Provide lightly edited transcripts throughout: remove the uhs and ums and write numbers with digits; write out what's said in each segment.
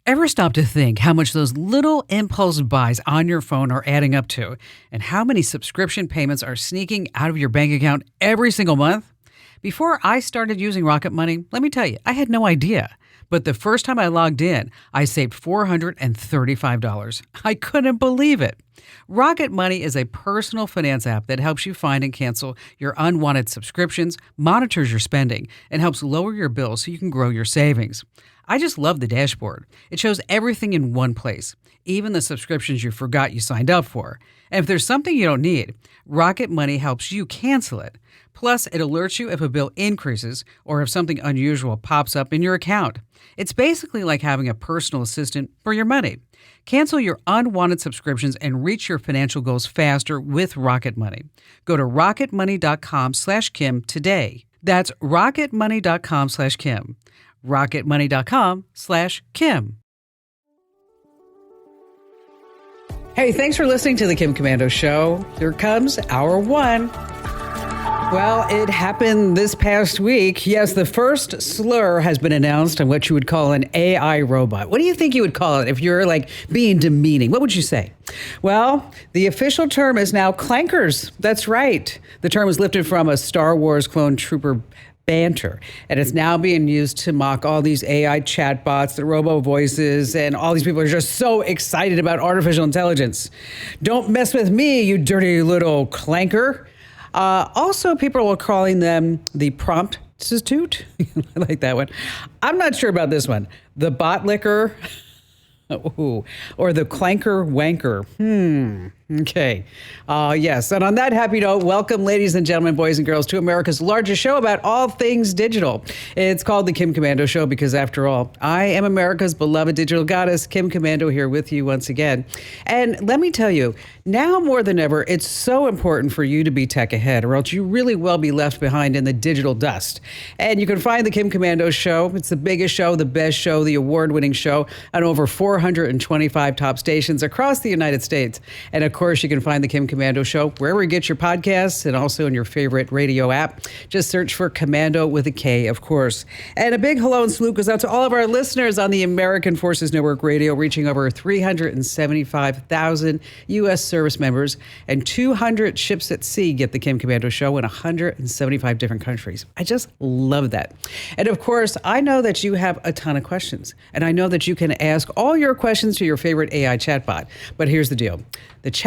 Ever stop to think how much those little impulse buys on your phone are adding up to, and how many subscription payments are sneaking out of your bank account every single month? Before I started using Rocket Money, let me tell you, I had no idea. But the first time I logged in, I saved $435. I couldn't believe it. Rocket Money is a personal finance app that helps you find and cancel your unwanted subscriptions, monitors your spending, and helps lower your bills so you can grow your savings. I just love the dashboard. It shows everything in one place, even the subscriptions you forgot you signed up for. And if there's something you don't need, Rocket Money helps you cancel it. Plus, it alerts you if a bill increases or if something unusual pops up in your account. It's basically like having a personal assistant for your money. Cancel your unwanted subscriptions and reach your financial goals faster with Rocket Money. Go to rocketmoney.com/Kim today. That's rocketmoney.com/Kim. rocketmoney.com/Kim. Hey, thanks for listening to the Kim Komando Show. Here comes hour one. Well, it happened this past week. Yes, the first slur has been announced on what you would call an AI robot. What do you think you would call it if you're like being demeaning? What would you say? Well, the official term is now clankers. That's right. The term was lifted from a Star Wars clone trooper banter, and it's now being used to mock all these AI chatbots, the robo voices, and all these people are just so excited about artificial intelligence. Don't mess with me, you dirty little clanker. Also, people are calling them the prompt substitute. I like that one. I'm not sure about this one. The bot licker. Ooh, or the clanker wanker. Okay. Yes. And on that happy note, welcome, ladies and gentlemen, boys and girls, to America's largest show about all things digital. It's called the Kim Komando Show because, after all, I am America's beloved digital goddess, Kim Komando, here with you once again. And let me tell you, now more than ever, it's so important for you to be tech ahead, or else you really will be left behind in the digital dust. And you can find the Kim Komando Show. It's the biggest show, the best show, the award-winning show on over 425 top stations across the United States. And of course, you can find the Kim Komando Show wherever you get your podcasts and also in your favorite radio app. Just search for Komando with a K, of course. And a big hello and salute goes out to all of our listeners on the American Forces Network Radio, reaching over 375,000 U.S. service members, and 200 ships at sea get the Kim Komando Show in 175 different countries. I just love that. And of course, I know that you have a ton of questions, and I know that you can ask all your questions to your favorite AI chatbot. But here's the deal. The chatbot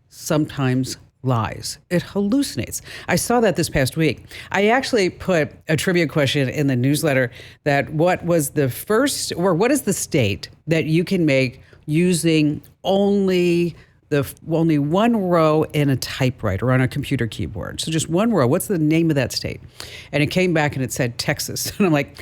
sometimes lies. It hallucinates. I saw that this past week. I actually put a trivia question in the newsletter that what is the state that you can make using only one row in a typewriter or on a computer keyboard? So just one row. What's the name of that state? And it came back and it said Texas. And I'm like,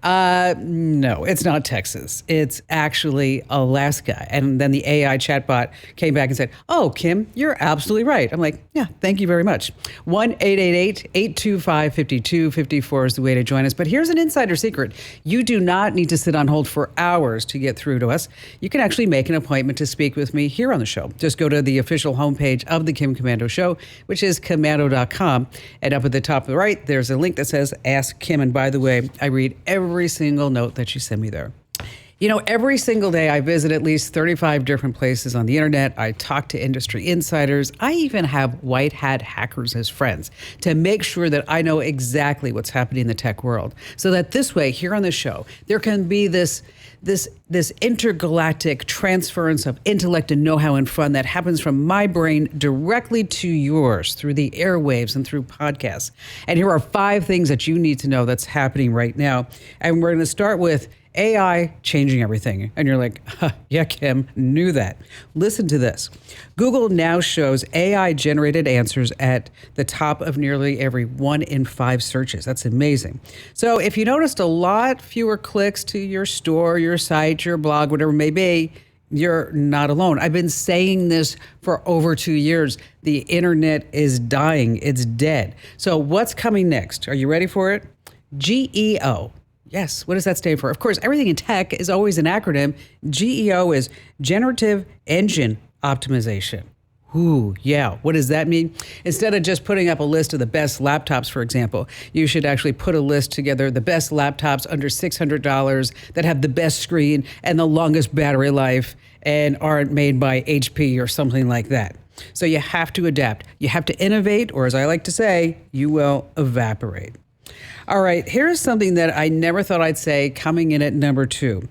no, it's not Texas. It's actually Alaska. And then the AI chatbot came back and said, oh, Kim, you're absolutely right. I'm like, yeah, thank you very much. 1-888-825-5254 is the way to join us. But here's an insider secret. You do not need to sit on hold for hours to get through to us. You can actually make an appointment to speak with me here on the show. Just go to the official homepage of the Kim Komando Show, which is komando.com. And up at the top of the right, there's a link that says Ask Kim. And by the way, I read every single note that you send me there. You know, every single day I visit at least 35 different places on the internet. I talk to industry insiders. I even have white hat hackers as friends to make sure that I know exactly what's happening in the tech world. So that this way, here on the show, there can be this intergalactic transference of intellect and know-how and fun that happens from my brain directly to yours through the airwaves and through podcasts. And here are 5 things that you need to know that's happening right now. And we're going to start with AI changing everything. And you're like, yeah, Kim, knew that. Listen to this. Google now shows AI-generated answers at the top of nearly every 1 in 5 searches. That's amazing. So if you noticed a lot fewer clicks to your store, your site, your blog, whatever it may be, you're not alone. I've been saying this for over 2 years. The internet is dying. It's dead. So what's coming next? Are you ready for it? GEO. Yes, what does that stand for? Of course, everything in tech is always an acronym. GEO is Generative Engine Optimization. Ooh, yeah. What does that mean? Instead of just putting up a list of the best laptops, for example, you should actually put a list together, the best laptops under $600 that have the best screen and the longest battery life and aren't made by HP or something like that. So you have to adapt. You have to innovate, or as I like to say, you will evaporate. All right, here's something that I never thought I'd say coming in at number 2.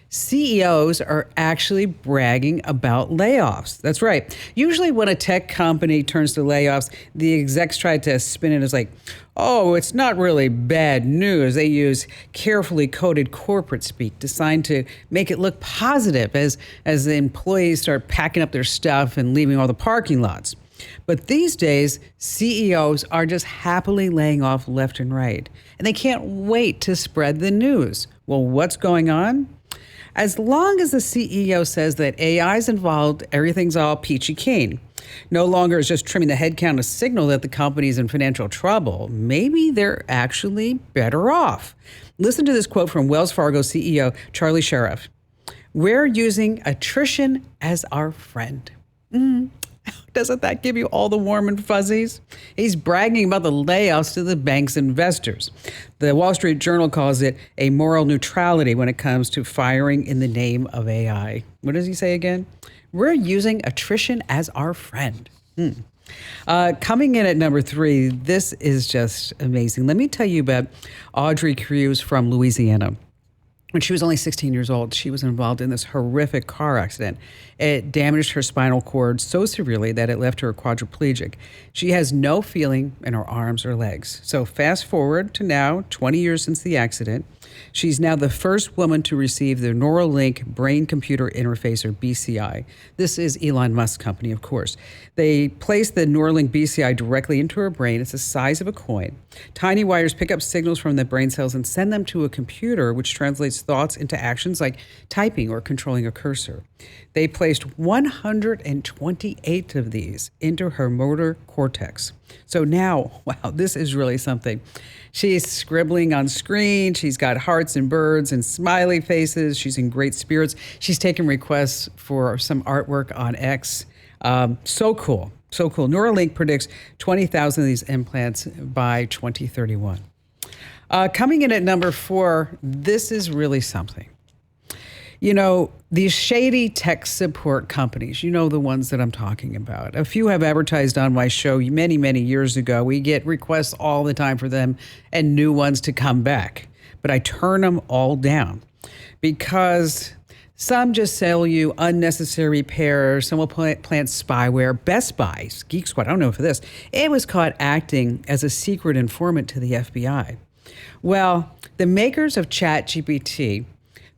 CEOs are actually bragging about layoffs. That's right. Usually when a tech company turns to layoffs, the execs try to spin it as like, oh, it's not really bad news. They use carefully coded corporate speak designed to make it look positive as the employees start packing up their stuff and leaving all the parking lots. But these days, CEOs are just happily laying off left and right, and they can't wait to spread the news. Well, what's going on? As long as the CEO says that AI is involved, everything's all peachy keen. No longer is just trimming the headcount a signal that the company's in financial trouble. Maybe they're actually better off. Listen to this quote from Wells Fargo CEO Charlie Sheriff. We're using attrition as our friend. Doesn't that give you all the warm and fuzzies? He's bragging about the layoffs to the bank's investors. The Wall Street Journal calls it a moral neutrality when it comes to firing in the name of AI. What does he say again? We're using attrition as our friend. Coming in at number 3, this is just amazing. Let me tell you about Audrey Cruz from Louisiana. When she was only 16 years old, she was involved in this horrific car accident. It damaged her spinal cord so severely that it left her quadriplegic. She has no feeling in her arms or legs. So fast forward to now, 20 years since the accident. She's now the first woman to receive the Neuralink brain-computer interface, or BCI. This is Elon Musk's company, of course. They place the Neuralink BCI directly into her brain. It's the size of a coin. Tiny wires pick up signals from the brain cells and send them to a computer, which translates thoughts into actions like typing or controlling a cursor. They placed 128 of these into her motor cortex. So now, wow, this is really something. She's scribbling on screen. She's got hearts and birds and smiley faces. She's in great spirits. She's taking requests for some artwork on X. So cool. So cool. Neuralink predicts 20,000 of these implants by 2031. Coming in at number 4, this is really something. You know, these shady tech support companies, you know the ones that I'm talking about. A few have advertised on my show many, many years ago. We get requests all the time for them and new ones to come back. But I turn them all down because some just sell you unnecessary repairs. Some will plant spyware. Best Buy, Geek Squad, I don't know for this. It was caught acting as a secret informant to the FBI. Well, the makers of ChatGPT,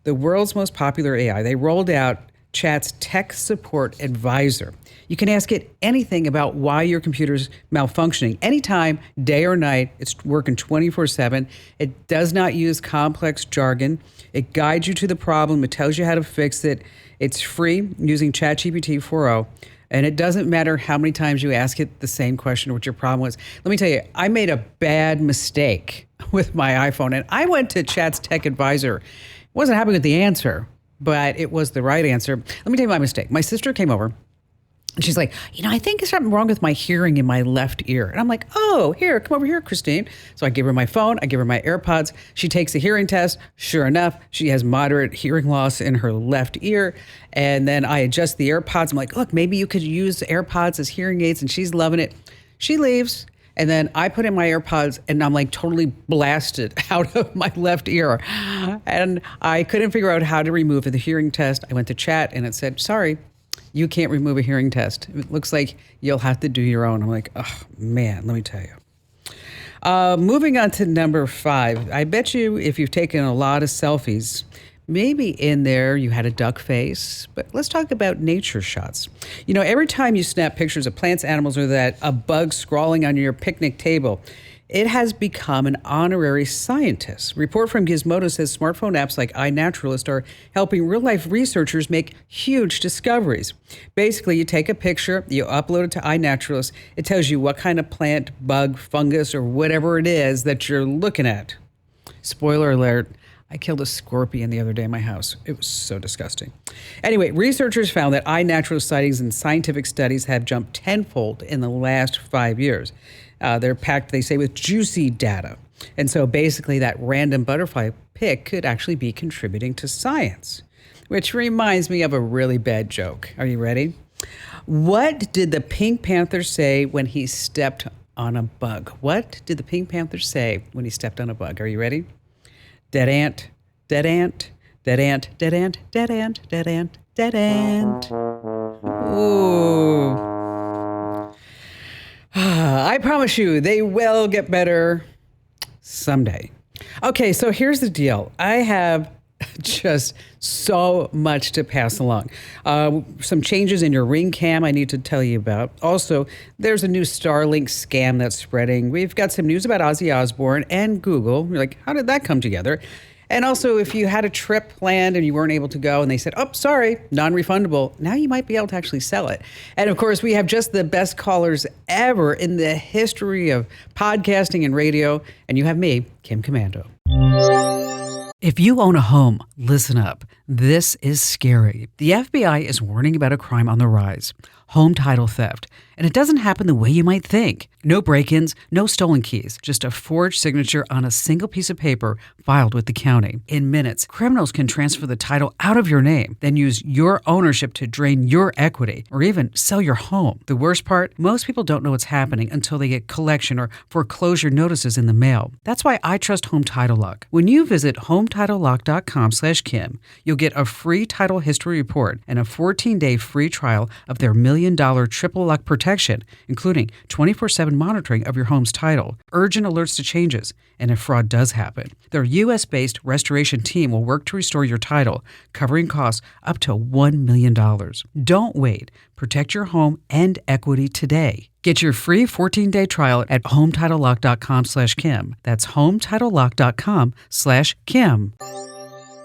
the world's most popular AI, they rolled out Chat's Tech Support Advisor. You can ask it anything about why your computer's malfunctioning anytime, day or night. It's working 24/7. It does not use complex jargon. It guides you to the problem. It tells you how to fix it. It's free using ChatGPT 4.0. And it doesn't matter how many times you ask it the same question or what your problem was. Let me tell you, I made a bad mistake with my iPhone, and I went to Chat's Tech Advisor. Wasn't happy with the answer, but it was the right answer. Let me tell you my mistake. My sister came over and she's like, I think there's something wrong with my hearing in my left ear. And I'm like, oh, here, come over here, Christine. So I give her my phone. I give her my AirPods. She takes a hearing test. Sure enough, she has moderate hearing loss in her left ear. And then I adjust the AirPods. I'm like, look, maybe you could use AirPods as hearing aids. And she's loving it. She leaves. And then I put in my AirPods and I'm like totally blasted out of my left ear. And I couldn't figure out how to remove the hearing test. I went to Chat and it said, sorry, you can't remove a hearing test. It looks like you'll have to do your own. I'm like, oh man, let me tell you. Moving on to number 5. I bet you if you've taken a lot of selfies, maybe in there you had a duck face, but let's talk about nature shots. Every time you snap pictures of plants, animals, or a bug scrawling on your picnic table, it has become an honorary scientist. Report from Gizmodo says smartphone apps like iNaturalist are helping real-life researchers make huge discoveries. Basically, you take a picture, you upload it to iNaturalist, it tells you what kind of plant, bug, fungus, or whatever it is that you're looking at. Spoiler alert, I killed a scorpion the other day in my house. It was so disgusting. Anyway, researchers found that iNatural sightings in scientific studies have jumped tenfold in the last 5 years. They're packed, they say, with juicy data. And so basically that random butterfly pick could actually be contributing to science, which reminds me of a really bad joke. Are you ready? What did the Pink Panther say when he stepped on a bug? What did the Pink Panther say when he stepped on a bug? Are you ready? Dead ant, dead ant, dead ant, dead ant, dead ant, dead ant, dead ant. Ooh. I promise you, they will get better someday. Okay, so here's the deal. I have just so much to pass along. Some changes in your Ring cam I need to tell you about. Also, there's a new Starlink scam that's spreading. We've got some news about Ozzy Osbourne and Google. You're like, how did that come together? And also, if you had a trip planned and you weren't able to go and they said, oh, sorry, non-refundable, now you might be able to actually sell it. And of course, we have just the best callers ever in the history of podcasting and radio. And you have me, Kim Komando. If you own a home, listen up. This is scary. The FBI is warning about a crime on the rise, home title theft. And it doesn't happen the way you might think. No break-ins, no stolen keys, just a forged signature on a single piece of paper filed with the county. In minutes, criminals can transfer the title out of your name, then use your ownership to drain your equity or even sell your home. The worst part, most people don't know what's happening until they get collection or foreclosure notices in the mail. That's why I trust Home Title Lock. When you visit HometitleLock.com/Kim, you'll get a free title history report and a 14-day free trial of their $1 million triple lock protection, including 24/7 monitoring of your home's title, urgent alerts to changes, and if fraud does happen. Their U.S.-based restoration team will work to restore your title, covering costs up to $1 million. Don't wait. Protect your home and equity today. Get your free 14-day trial at HometitleLock.com/Kim. That's HometitleLock.com/Kim.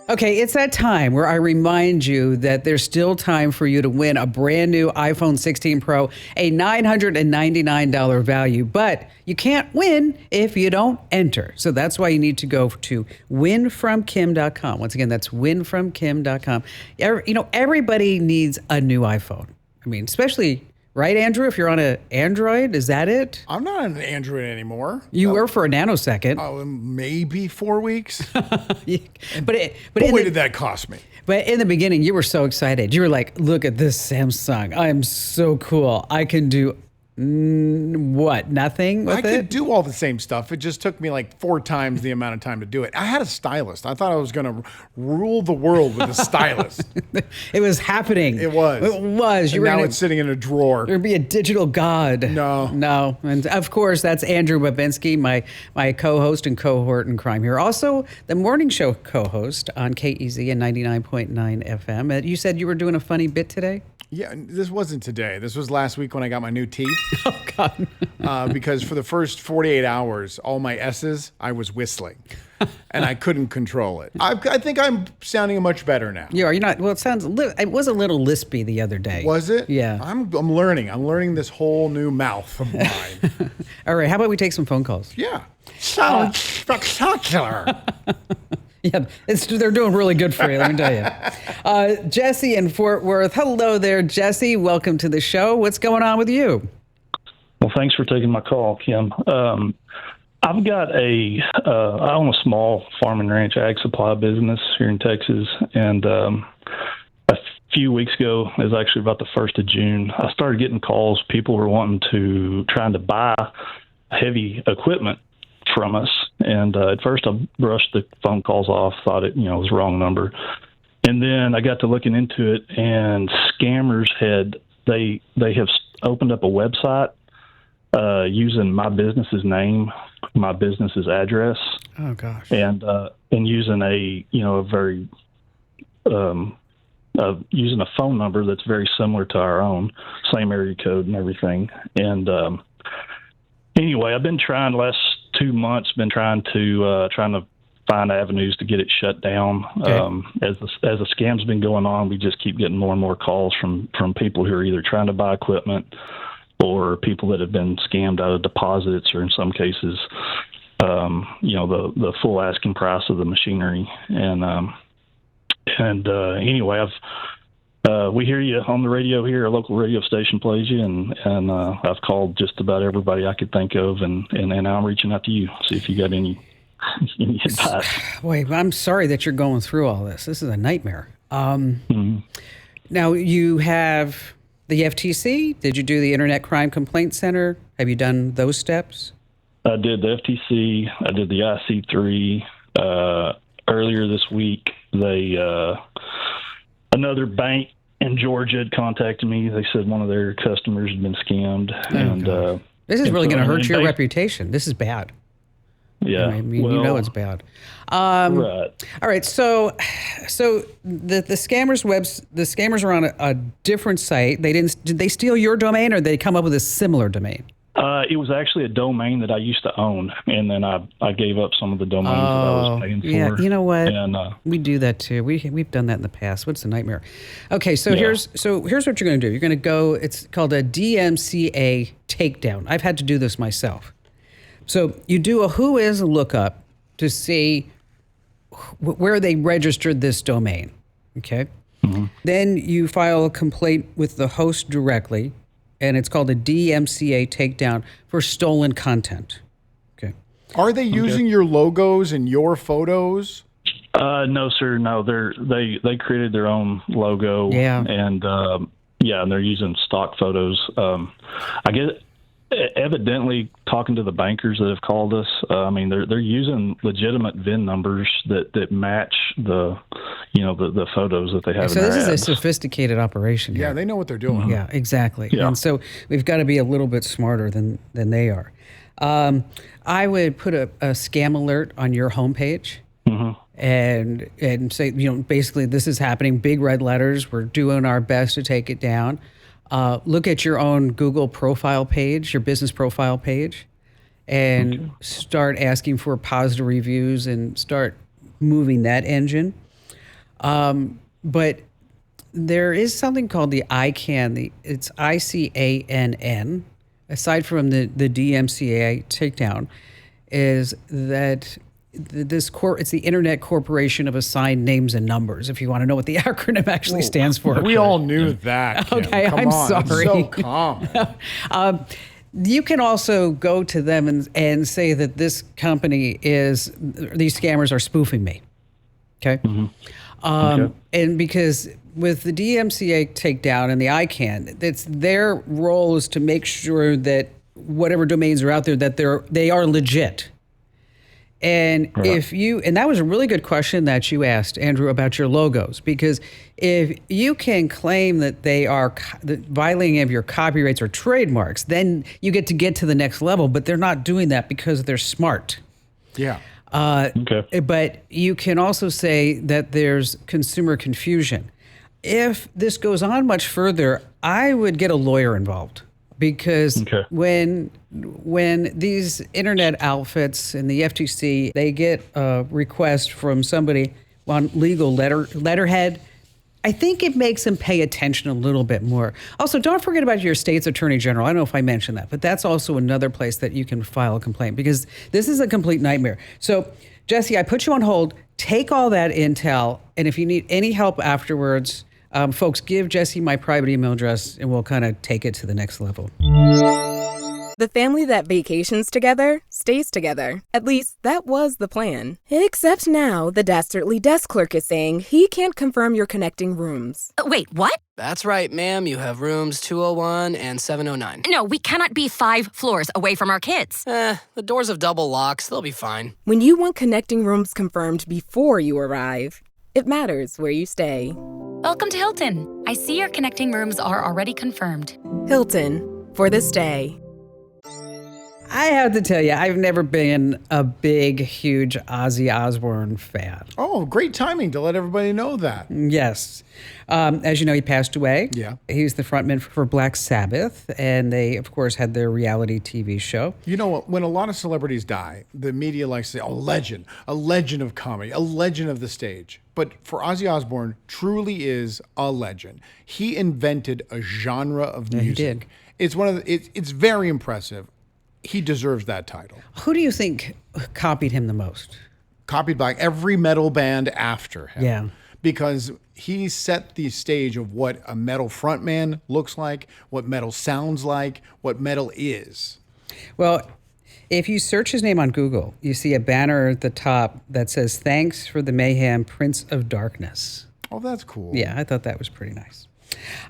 Okay, it's that time where I remind you that there's still time for you to win a brand new iPhone 16 Pro, a $999 value, but you can't win if you don't enter. So that's why you need to go to winfromkim.com. Once again, that's winfromkim.com. Everybody needs a new iPhone. I mean, especially, right, Andrew? If you're on an Android, is that it? I'm not on an Android anymore. You were for a nanosecond. Maybe 4 weeks. But what did that cost me? But in the beginning, you were so excited. You were like, look at this Samsung. I am so cool. I can do nothing with it? I could do all the same stuff. It just took me like 4 times the amount of time to do it. I had a stylist. I thought I was going to rule the world with a stylist. It was happening. It was. It was. Now it's sitting in a drawer. You'd be a digital god. No. And of course, that's Andrew Babinski, my co-host and cohort in crime here. Also, the morning show co-host on KEZ and 99.9 FM. You said you were doing a funny bit today? Yeah, this wasn't today. This was last week when I got my new teeth. Oh, God. Because for the first 48 hours, all my S's, I was whistling. And I couldn't control it. I think I'm sounding much better now. You are. You're not. Well, it was a little lispy the other day. Was it? Yeah. I'm learning. I'm learning this whole new mouth of mine. All right. How about we take some phone calls? Yeah. Sounds spectacular. Yeah, they're doing really good for you, let me tell you. Jesse in Fort Worth. Hello there, Jesse. Welcome to the show. What's going on with you? Well, thanks for taking my call, Kim. I've got I own a small farm and ranch ag supply business here in Texas, and a few weeks ago, it was actually about the 1st of June, I started getting calls. People were trying to buy heavy equipment from us. And at first I brushed the phone calls off, thought it was the wrong number. And then I got to looking into it, and scammers they have opened up a website using my business's name, my business's address. Oh gosh. And using using a phone number that's very similar to our own, same area code and everything. And anyway, I've been trying last 2 months, trying to find avenues to get it shut down. Okay. As the scam's been going on, we just keep getting more and more calls from people who are either trying to buy equipment or people that have been scammed out of deposits, or in some cases, the full asking price of the machinery. And anyway, we hear you on the radio here. A local radio station plays you, and I've called just about everybody I could think of, and now I'm reaching out to you, see if you got any advice. Boy, I'm sorry that you're going through all this. This is a nightmare. Now, you have the FTC. Did you do the Internet Crime Complaint Center? Have you done those steps? I did the FTC. I did the IC3. Earlier this week, another bank in Georgia had contacted me. They said one of their customers had been scammed. This is really going to hurt your reputation. This is bad. Yeah. I mean, it's bad. Right. All right. So the scammers are on a different site. Did they steal your domain, or did they come up with a similar domain? It was actually a domain that I used to own, and then I gave up some of the domains that I was paying for. Yeah, you know what? And, we do that too. We've done that in the past. What's a nightmare? Okay, here's what you're going to do. You're going to go. It's called a DMCA takedown. I've had to do this myself. So you do a whois lookup to see where they registered this domain. Okay. Mm-hmm. Then you file a complaint with the host directly. And it's called a DMCA takedown for stolen content. Okay. Are they using your logos and your photos? No, sir. No, they created their own logo. Yeah. And and they're using stock photos. I guess evidently talking to the bankers that have called us. They're using legitimate VIN numbers that match the photos that they have. So in this their is ads. a sophisticated operation. Yeah, here. they know what they're doing. Yeah, exactly. Yeah. And so we've got to be a little bit smarter than they are. I would put a scam alert on your homepage. Mm-hmm. And say, basically this is happening, big red letters. We're doing our best to take it down. Look at your own Google profile page, your business profile page, and start asking for positive reviews and start moving that engine. But there is something called the ICANN. It's ICANN. Aside from the DMCA takedown, is that it's the Internet Corporation of Assigned Names and Numbers, if you want to know what the acronym actually stands for. We all knew that, Kim. Okay, Come I'm on. sorry. It's so common. You can also go to them and say that these scammers are spoofing me. Okay? Mm-hmm. And because with the DMCA takedown and the ICANN, it's their role is to make sure that whatever domains are out there, that they are legit. And and that was a really good question that you asked, Andrew, about your logos, because if you can claim that they are violating of your copyrights or trademarks, then you get to the next level, but they're not doing that because they're smart. Yeah. But you can also say that there's consumer confusion. If this goes on much further, I would get a lawyer involved. Because when these internet outfits and the FTC, they get a request from somebody on legal letterhead, I think it makes them pay attention a little bit more. Also, don't forget about your state's attorney general. I don't know if I mentioned that, but that's also another place that you can file a complaint, because this is a complete nightmare. So, Jesse, I put you on hold. Take all that intel, and if you need any help afterwards, folks, give Jesse my private email address, and we'll kind of take it to the next level. The family that vacations together stays together. At least, that was the plan. Except now, the dastardly desk clerk is saying he can't confirm your connecting rooms. Wait, what? That's right, ma'am. You have rooms 201 and 709. No, we cannot be 5 floors away from our kids. The doors have double locks. They'll be fine. When you want connecting rooms confirmed before you arrive, it matters where you stay. Welcome to Hilton. I see your connecting rooms are already confirmed. Hilton, for this day. I have to tell you, I've never been a big, huge Ozzy Osbourne fan. Oh, great timing to let everybody know that. Yes. As you know, he passed away. Yeah. He's the frontman for Black Sabbath, and they, of course, had their reality TV show. You know what? When a lot of celebrities die, the media likes to say, a legend of comedy, a legend of the stage. But for Ozzy Osbourne, truly is a legend. He invented a genre of music. He did. It's it's very impressive. he deserves that title. Who do you think copied him the most? Copied by every metal band after him. Yeah. Because he set the stage of what a metal frontman looks like, what metal sounds like, what metal is. Well, if you search his name on Google, you see a banner at the top that says, "Thanks for the mayhem, Prince of Darkness." Oh, that's cool. Yeah, I thought that was pretty nice.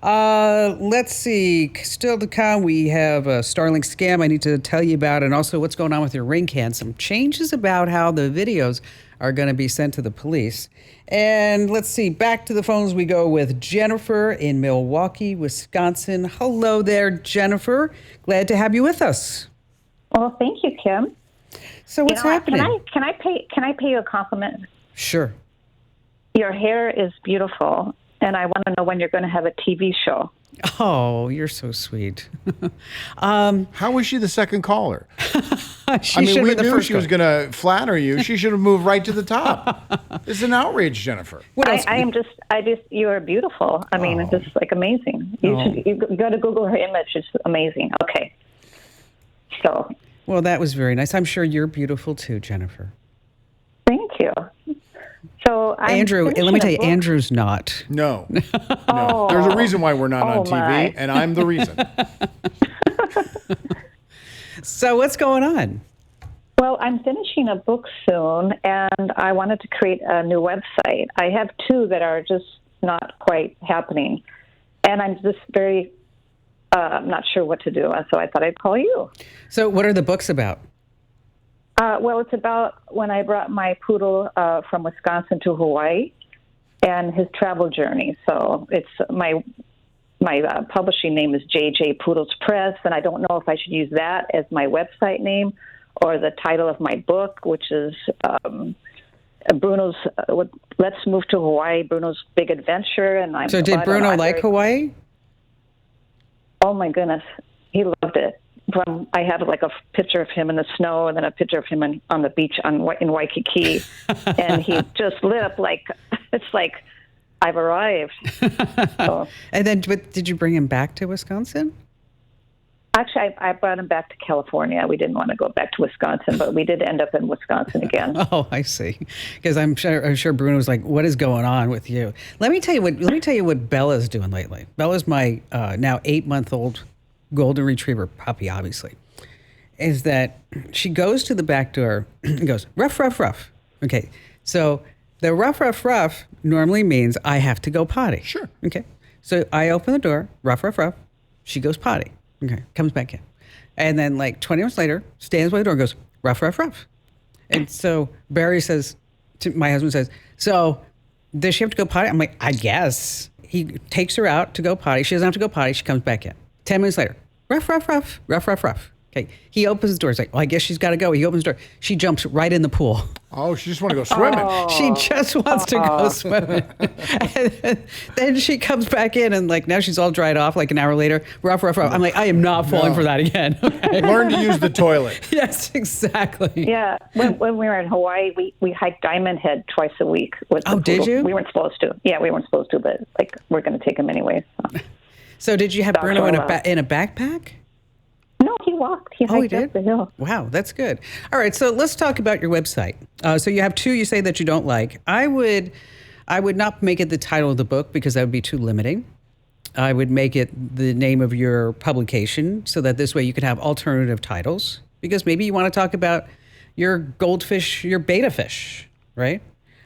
Let's see. Still to come, we have a Starlink scam I need to tell you about, and also what's going on with your ring cam. Some changes about how the videos are going to be sent to the police. And let's see, back to the phones we go with Jennifer in Milwaukee, Wisconsin. Hello there, Jennifer. Glad to have you with us. Well, thank you, Kim. So what's happening? Can I pay you a compliment? Sure. Your hair is beautiful, and I want to know when you're going to have a TV show. Oh, you're so sweet. How was she the second caller? She I mean, should we be the knew first she was one. going to flatter you. She should have moved right to the top. This is an outrage, Jennifer. What else? You are beautiful. I mean, it's just like amazing. You got to Google her image. It's amazing. Okay. So. Well, that was very nice. I'm sure you're beautiful too, Jennifer. Thank you. So Andrew, let me tell you, Andrew's not. No. No. There's a reason why we're not on TV, my. and I'm the reason. So what's going on? Well, I'm finishing a book soon, and I wanted to create a new website. I have two that are just not quite happening, and I'm just very not sure what to do. So I thought I'd call you. So what are the books about? Well, it's about when I brought my poodle from Wisconsin to Hawaii and his travel journey. So it's my publishing name is JJ Poodles Press, and I don't know if I should use that as my website name or the title of my book, which is Bruno's Let's Move to Hawaii, Bruno's Big Adventure. And I'm So did Bruno like Hawaii? Oh, my goodness. He loved it. I have like a picture of him in the snow and then a picture of him on the beach in Waikiki. And he just lit up it's like, I've arrived. So, And then did you bring him back to Wisconsin? actually, I brought him back to California. We didn't want to go back to Wisconsin, but we did end up in Wisconsin again. Oh, I see. Because I'm sure Bruno's like, what is going on with you? Let me tell you what Bella's doing lately. Bella's my now 8-month-old golden retriever puppy, obviously. Is that she goes to the back door and goes, ruff, ruff, ruff. Okay. So the ruff, ruff, ruff normally means I have to go potty. Sure. Okay. So I open the door, ruff, ruff, ruff. She goes potty. Okay. Comes back in. And then like 20 minutes later, stands by the door and goes, ruff, ruff, ruff. And so Barry says, my husband says, so does she have to go potty? I'm like, I guess. He takes her out to go potty. She doesn't have to go potty. She comes back in. 10 minutes later, ruff, ruff, ruff, ruff, ruff, ruff. Okay. He opens the door. He's like, well, I guess she's got to go. He opens the door. She jumps right in the pool. Oh, she just want to go swimming. She just wants to go swimming. And then she comes back in and like now she's all dried off like an hour later. Ruff, ruff, ruff. I'm like, I am not falling for that again. Okay. Learn to use the toilet. Yes, exactly. Yeah. When we were in Hawaii, we hiked Diamond Head twice a week. With the did poodle. you? We weren't supposed to. Yeah, we weren't supposed to, but like we're going to take him anyway. So. So did you have That's Bruno all in a backpack? No, he walked. He hiked up the hill. Wow, that's good. All right, so let's talk about your website. So you have two you say that you don't like. I would not make it the title of the book because that would be too limiting. I would make it the name of your publication so that this way you could have alternative titles because maybe you want to talk about your goldfish, your beta fish, right?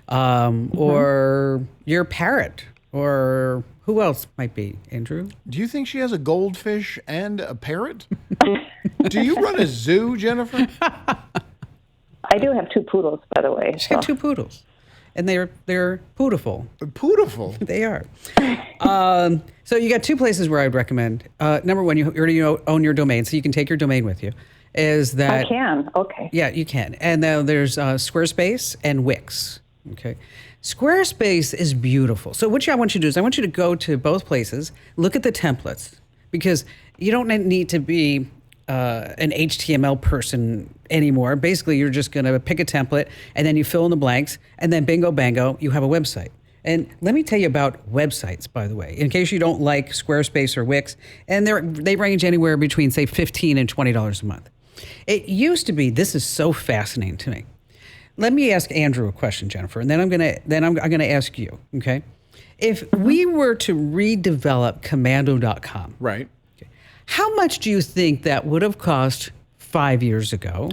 Or your parrot, or who else might be, Andrew? Do you think she has a goldfish and a parrot? Do you run a zoo, Jennifer? I do have two poodles, by the way. She's got two poodles, and they're poodiful. Poodiful. They are. So you got two places where I'd recommend. Number one, you already own your domain, so you can take your domain with you. Is that I can? Okay. Yeah, you can. And then there's Squarespace and Wix. Okay. Squarespace is beautiful. So what I want you to do is I want you to go to both places, look at the templates, because you don't need to be an HTML person anymore. Basically, you're just going to pick a template, and then you fill in the blanks, and then bingo, bango, you have a website. And let me tell you about websites, by the way, in case you don't like Squarespace or Wix. And they range anywhere between, say, $15 and $20 a month. It used to be, this is so fascinating to me. Let me ask Andrew a question, Jennifer, and then I'm gonna ask you, okay? If we were to redevelop commando.com, Right. how much do you think that would have cost 5 years ago?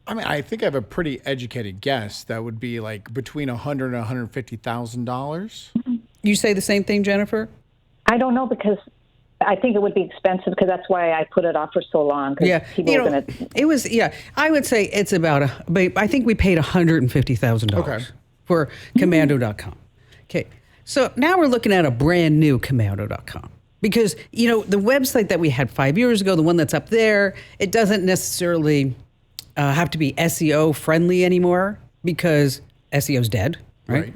I mean, I think I have a pretty educated guess. That would be like between $100,000 and $150,000. You say the same thing, Jennifer? I don't know because I think it would be expensive because that's why I put it off for so long. 'Cause Yeah, people are gonna, it was. Yeah, I would say it's about. I think we paid $150,000 Okay. for Commando.com. Okay, so now we're looking at a brand new Commando.com because the website that we had 5 years ago, the one that's up there, it doesn't necessarily have to be SEO friendly anymore because SEO's dead, right?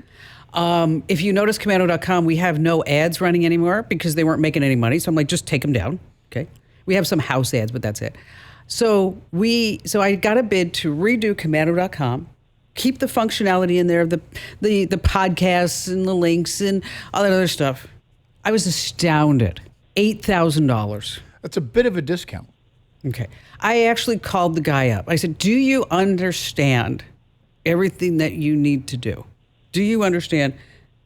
If you notice Commando.com, we have no ads running anymore because they weren't making any money. So I'm like, just take them down. Okay. We have some house ads, but that's it. So I got a bid to redo Commando.com, keep the functionality in there, the podcasts and the links and all that other stuff. I was astounded. $8,000. That's a bit of a discount. Okay. I actually called the guy up. I said, do you understand everything that you need to do? Do you understand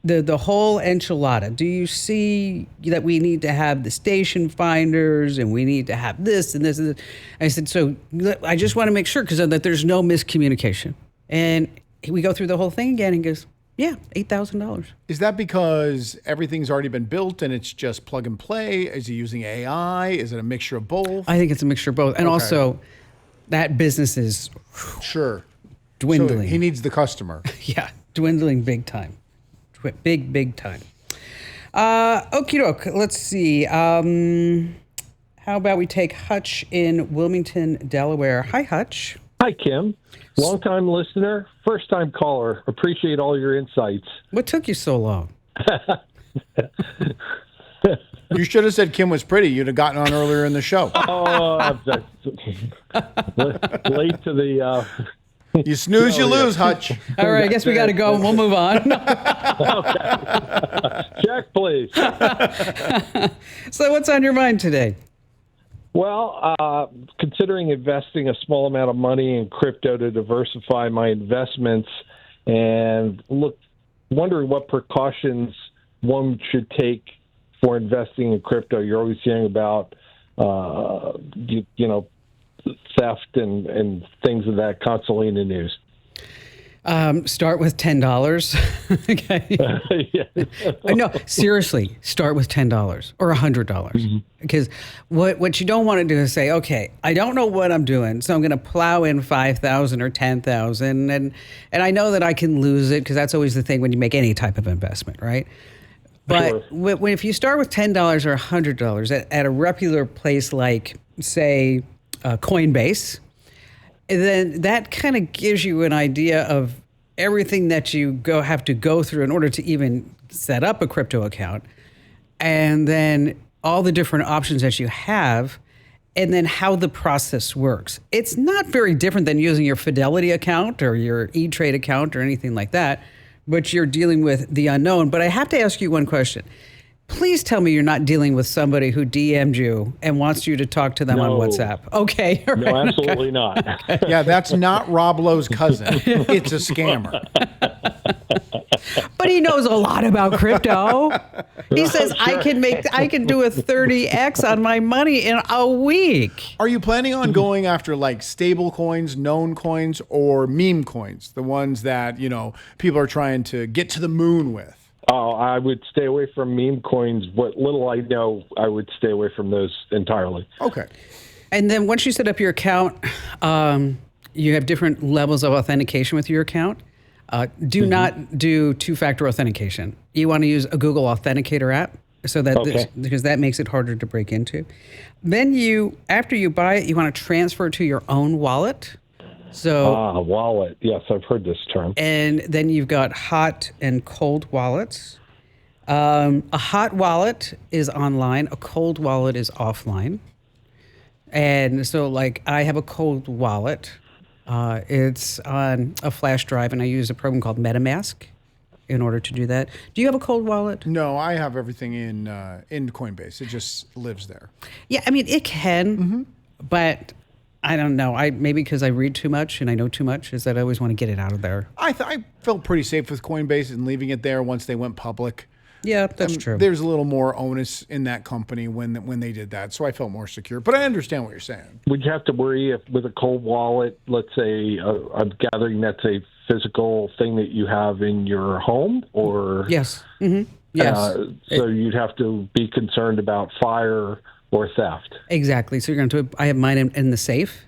the whole enchilada? Do you see that we need to have the station finders and we need to have this and this and this? I said, so I just want to make sure because that there's no miscommunication. And we go through the whole thing again and goes, yeah, $8,000. Is that because everything's already been built and it's just plug and play? Is he using AI? Is it a mixture of both? I think it's a mixture of both. And also, that business is Sure. dwindling. So he needs the customer. Yeah, dwindling big time. Big time. Okie doke. Let's see. How about we take Hutch in Wilmington, Delaware? Hi, Hutch. Hi, Kim. Long-time listener, first-time caller. Appreciate all your insights. What took you so long? You should have said Kim was pretty. You'd have gotten on earlier in the show. Oh, I'm late to the... You snooze, you lose, Hutch. All right, I guess we got to go and we'll move on. Check, please. So what's on your mind today? Well, considering investing a small amount of money in crypto to diversify my investments and wondering what precautions one should take for investing in crypto. You're always hearing about, theft and things of that constantly in the news. Start with $10. Okay. No, seriously, start with $10 or $100. Because what you don't want to do is say, okay, I don't know what I'm doing, so I'm going to plow in $5,000 or $10,000, and I know that I can lose it because that's always the thing when you make any type of investment, right? But Sure. if you start with $10 or $100 at a reputable place like, say, Coinbase, then that kind of gives you an idea of everything that you have to go through in order to even set up a crypto account, and then all the different options that you have, and then how the process works. It's not very different than using your Fidelity account or your E-Trade account or anything like that, but you're dealing with the unknown. But I have to ask you one question. Please tell me you're not dealing with somebody who DM'd you and wants you to talk to them on WhatsApp. Okay. Right. No, absolutely not. Yeah, that's not Rob Lowe's cousin. It's a scammer. But he knows a lot about crypto. He says I can do a 30x on my money in a week. Are you planning on going after like stable coins, known coins, or meme coins? The ones that, people are trying to get to the moon with? Oh, I would stay away from meme coins. What little I know, I would stay away from those entirely. Okay. And then once you set up your account, you have different levels of authentication with your account. Do not do two-factor authentication. You want to use a Google Authenticator app so that because that makes it harder to break into. Then after you buy it, you want to transfer it to your own wallet. So wallet. Yes, I've heard this term. And then you've got hot and cold wallets. A hot wallet is online. A cold wallet is offline. And so, like, I have a cold wallet. It's on a flash drive, and I use a program called MetaMask in order to do that. Do you have a cold wallet? No, I have everything in Coinbase. It just lives there. Yeah, I mean, it can, but I don't know. Maybe because I read too much and I know too much, is that I always want to get it out of there. I felt pretty safe with Coinbase and leaving it there once they went public. Yeah, that's true. There's a little more onus in that company when they did that, so I felt more secure. But I understand what you're saying. Would you have to worry if with a cold wallet, let's say, I'm gathering that's a physical thing that you have in your home, or Yes. Mm-hmm. Yes. So you'd have to be concerned about fire or theft. Exactly. So you're going to. I have mine in the safe.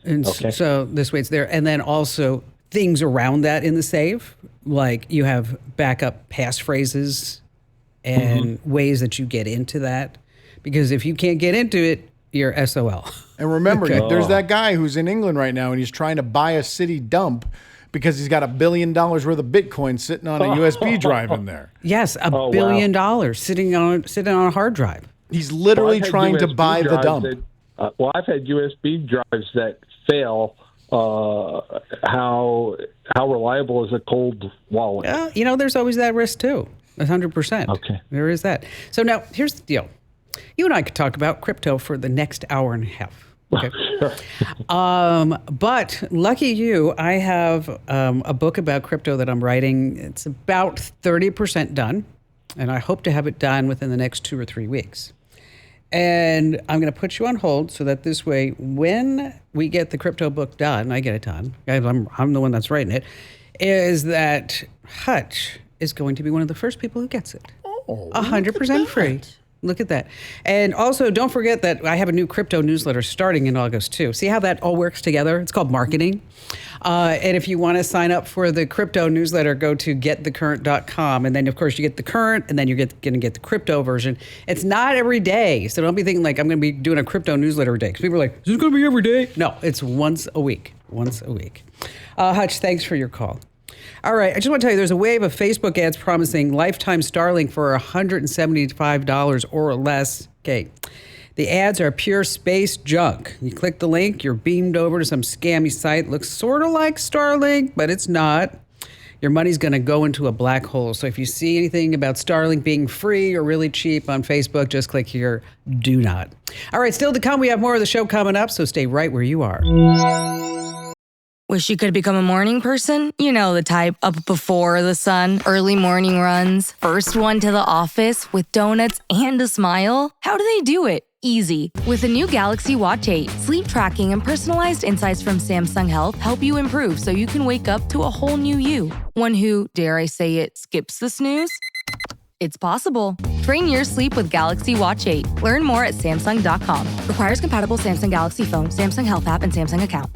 And okay. so this way it's there, and then also things around that in the safe, like you have backup passphrases and ways that you get into that, because if you can't get into it, you're SOL. And remember, there's that guy who's in England right now, and he's trying to buy a city dump because he's got $1 billion worth of Bitcoin sitting on a USB drive in there. Yes, $1 billion sitting on a hard drive. He's literally trying to buy the dump. I've had USB drives that fail. How reliable is a cold wallet? There's always that risk too. 100%. Okay. There is that. So now here's the deal. You and I could talk about crypto for the next hour and a half. Okay. But lucky you, I have a book about crypto that I'm writing. It's about 30% done, and I hope to have it done within the next 2 or 3 weeks. And I'm going to put you on hold so that this way, when we get the crypto book done, I get it done. I'm the one that's writing it. Is that Hutch is going to be one of the first people who gets it. 100% free. Look at that. And also, don't forget that I have a new crypto newsletter starting in August, too. See how that all works together? It's called marketing. And if you want to sign up for the crypto newsletter, go to getthecurrent.com. And then, of course, you get the current, and then you're going to get the crypto version. It's not every day. So don't be thinking like I'm going to be doing a crypto newsletter every day. Because people are like, is this going to be every day? No, it's once a week. Once a week. Hutch, thanks for your call. All right, I just want to tell you, there's a wave of Facebook ads promising lifetime Starlink for $175 or less. Okay, the ads are pure space junk. You click the link, you're beamed over to some scammy site. Looks sort of like Starlink, but it's not. Your money's going to go into a black hole. So if you see anything about Starlink being free or really cheap on Facebook, just click here. Do not. All right, still to come, we have more of the show coming up, so stay right where you are. Wish you could become a morning person? You know the type, up before the sun, early morning runs, first one to the office with donuts and a smile. How do they do it? Easy. With the new Galaxy Watch 8, sleep tracking and personalized insights from Samsung Health help you improve so you can wake up to a whole new you. One who, dare I say it, skips the snooze? It's possible. Train your sleep with Galaxy Watch 8. Learn more at Samsung.com. Requires compatible Samsung Galaxy phone, Samsung Health app, and Samsung account.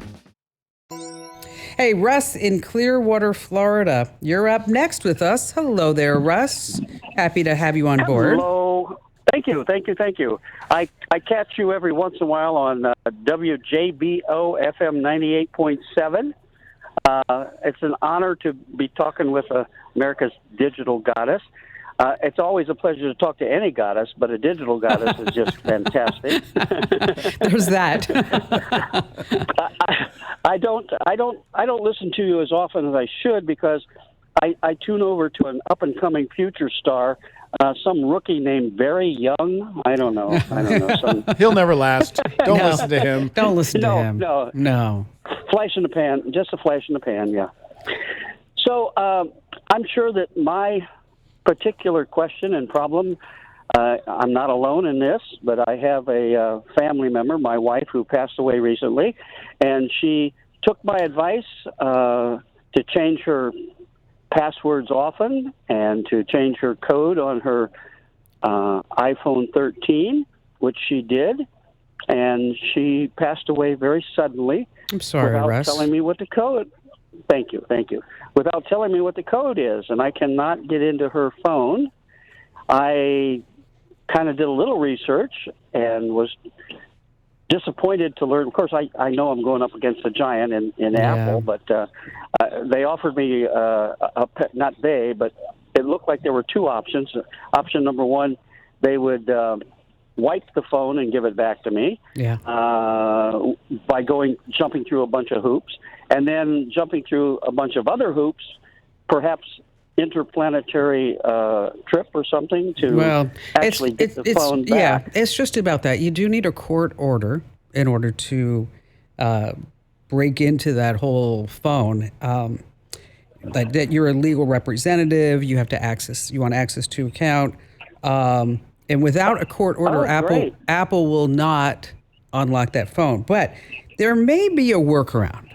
Hey, Russ in Clearwater, Florida. You're up next with us. Hello there, Russ. Happy to have you on board. Hello. Thank you. I catch you every once in a while on WJBO FM 98.7. It's an honor to be talking with America's digital goddess. It's always a pleasure to talk to any goddess, but a digital goddess is just fantastic. There's that. I don't listen to you as often as I should because I tune over to an up and coming future star, some rookie named Very Young. I don't know. He'll never last. Don't listen to him. Don't listen to him. No. Flash in the pan. Just a flash in the pan. Yeah. So I'm sure that my particular question and problem, I'm not alone in this, but I have a family member, my wife, who passed away recently, and she took my advice to change her passwords often and to change her code on her iPhone 13, which she did, and she passed away very suddenly. I'm sorry, without Russ. telling me what the code. Thank you. Without telling me what the code is, and I cannot get into her phone. I kind of did a little research and was disappointed to learn. Of course, I know I'm going up against a giant in Apple, but they offered me not they, but it looked like there were two options. Option number one, they would wipe the phone and give it back to me by jumping through a bunch of hoops, and then jumping through a bunch of other hoops, perhaps interplanetary trip or something to actually get the phone back. Yeah, it's just about that. You do need a court order in order to break into that whole phone. That you're a legal representative, you want access to account, and without a court order, Apple will not unlock that phone. But there may be a workaround.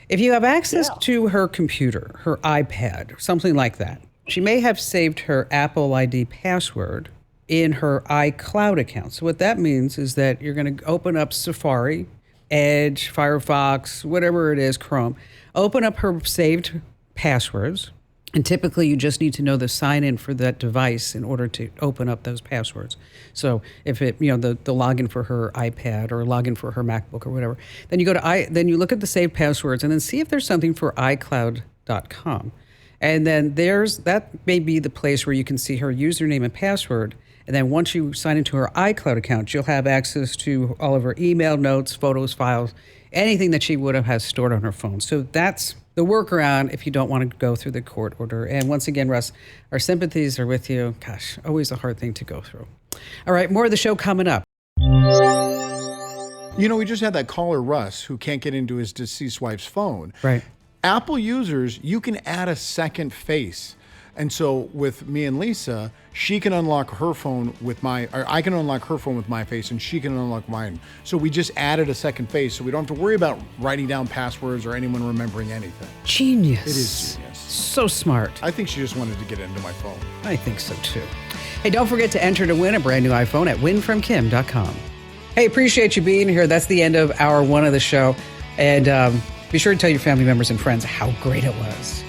If you have access to her computer, her iPad, something like that, she may have saved her Apple ID password in her iCloud account. So what that means is that you're going to open up Safari, Edge, Firefox, whatever it is, Chrome, open up her saved passwords. And typically you just need to know the sign in for that device in order to open up those passwords. So if it, the login for her iPad or login for her MacBook or whatever, then you go to then you look at the saved passwords and then see if there's something for iCloud.com. And then that may be the place where you can see her username and password. And then once you sign into her iCloud account, you'll have access to all of her email, notes, photos, files, anything that she would have had stored on her phone. So that's the workaround if you don't want to go through the court order. And once again, Russ, our sympathies are with you. Gosh, always a hard thing to go through. All right, more of the show coming up. We just had that caller, Russ, who can't get into his deceased wife's phone. Right. Apple users, you can add a second face. And so with me and Lisa, she can unlock her phone I can unlock her phone with my face and she can unlock mine. So we just added a second face so we don't have to worry about writing down passwords or anyone remembering anything. Genius. It is genius. So smart. I think she just wanted to get into my phone. I think so too. Hey, don't forget to enter to win a brand new iPhone at winfromkim.com. Hey, appreciate you being here. That's the end of hour one of the show. And be sure to tell your family members and friends how great it was.